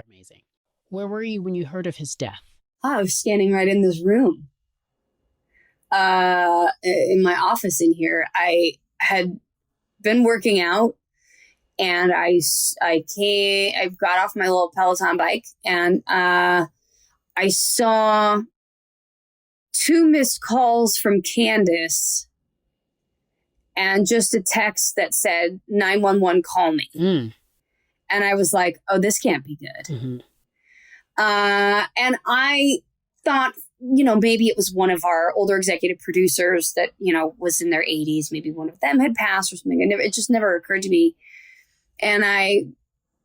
Amazing. Where were you when you heard of his death? I was standing right in this room, in my office in here. I had been working out, and I got off my little Peloton bike, and I saw 2 missed calls from Candace and just a text that said 911, call me. And I was like, oh, this can't be good. Mm-hmm. And I thought, maybe it was one of our older executive producers that, was in their 80s. Maybe one of them had passed or something. It just never occurred to me. And I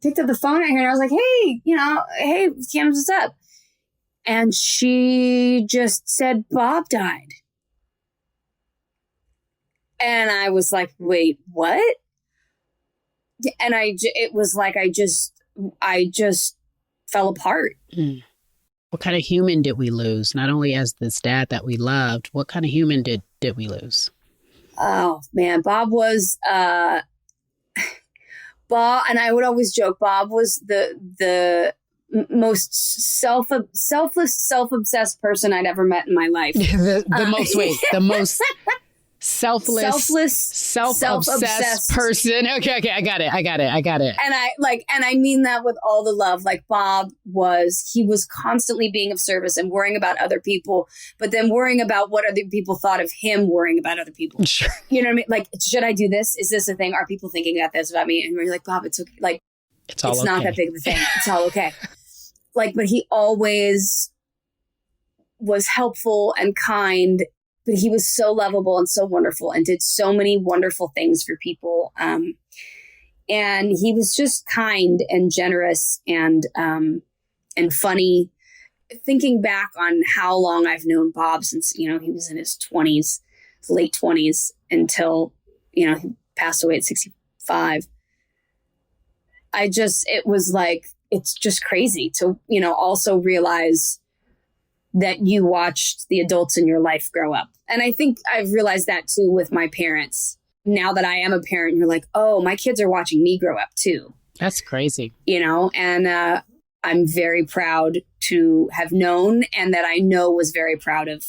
picked up the phone and I was like, hey, hey, Candace, what's up? And she just said, Bob died. And I was like, wait, what? And it was like, I just fell apart. What kind of human did we lose? Not only as this dad that we loved, what kind of human did we lose? Oh man, Bob was, Bob, and I would always joke, Bob was the most selfless, self-obsessed person I'd ever met in my life. the most selfless, self-obsessed person. Okay, I got it. And I mean that with all the love. Like Bob he was constantly being of service and worrying about other people, but then worrying about what other people thought of him, worrying about other people. Sure. You know what I mean? Like, should I do this? Is this a thing? Are people thinking about this about me? And we're like, Bob, it's okay. Like, it's not that big of a thing. It's all okay. But he always was helpful and kind. But he was so lovable and so wonderful and did so many wonderful things for people. And he was just kind and generous and funny. Thinking back on how long I've known Bob since, he was in his 20s, late 20s until, he passed away at 65. It was like, it's just crazy to, also realize that you watched the adults in your life grow up. And I think I've realized that too with my parents. Now that I am a parent, you're like, oh, my kids are watching me grow up too. That's crazy. And I'm very proud to have known, and that I know was very proud of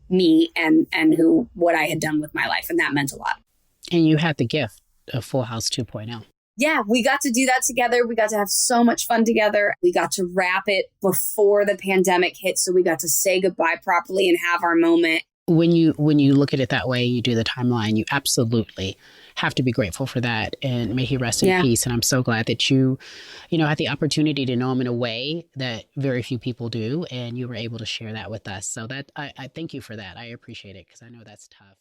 me and what I had done with my life. And that meant a lot. And you had the gift of Full House 2.0. Yeah, we got to do that together. We got to have so much fun together. We got to wrap it before the pandemic hit. So we got to say goodbye properly and have our moment. When you look at it that way, you do the timeline, you absolutely have to be grateful for that. And may he rest in peace. And I'm so glad that you had the opportunity to know him in a way that very few people do. And you were able to share that with us. So that I thank you for that. I appreciate it because I know that's tough.